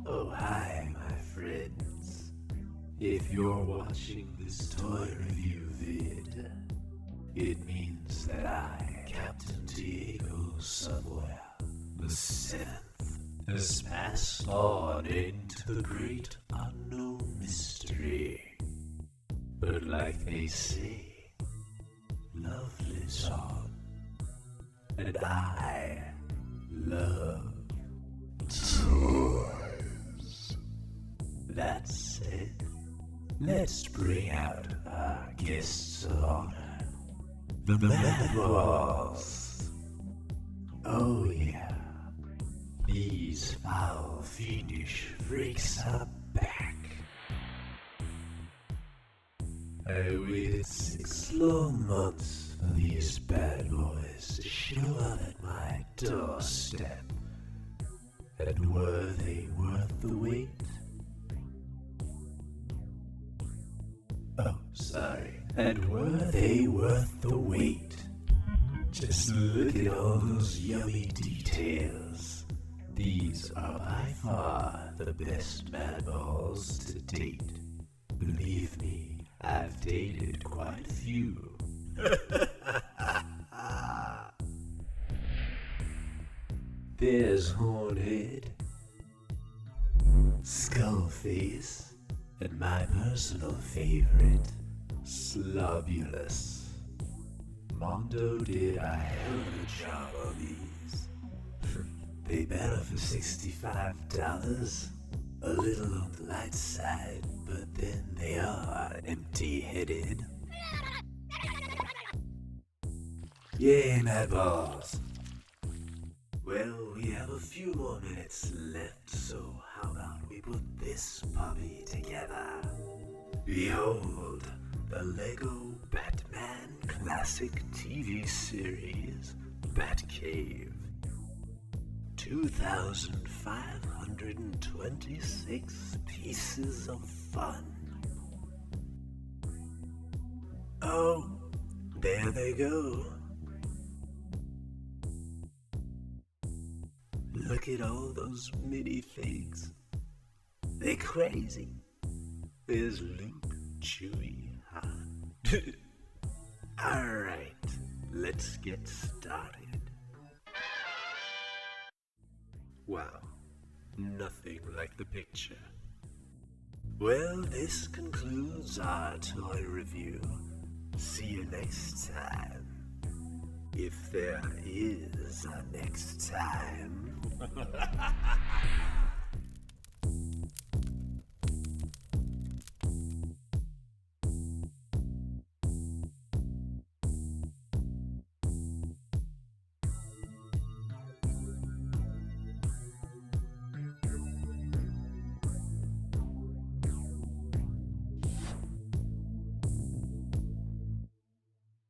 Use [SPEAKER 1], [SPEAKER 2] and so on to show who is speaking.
[SPEAKER 1] Oh, hi, my friends. If you're watching this toy review vid, it means that I, Captain Diego Somewhere, the Seventh, has passed on into the great unknown mystery. But like they say, love lives on, and I love toys. That said, let's bring out our guests of honor, the MADBALLS. Oh yeah, these foul, fiendish freaks are back. I waited 6 long months for these bad boys to show up at my doorstep. And were they worth the wait? Oh, sorry. And were they worth the wait? Just look at all those yummy details. These are by far the best MADBALLS to date. Believe me, I've dated quite a few. There's Hornhead, Skullface, and my personal favorite, Slobulus. Mondo did a hell of a job on these. They better for $65. A little on the light side, but then they are empty-headed. Yay, MADBALLS! Well, we have a few more minutes left, so how about we put this puppy together? Behold, the Lego Batman Classic TV series, BATCAVE. 2,526 pieces of fun. Oh, there they go. Look at all those minifigs. They're crazy. There's Luke, Chewie, Han. Alright, let's get started. Wow, nothing like the picture. Well, this concludes our toy review. See you next time. If there is a next time.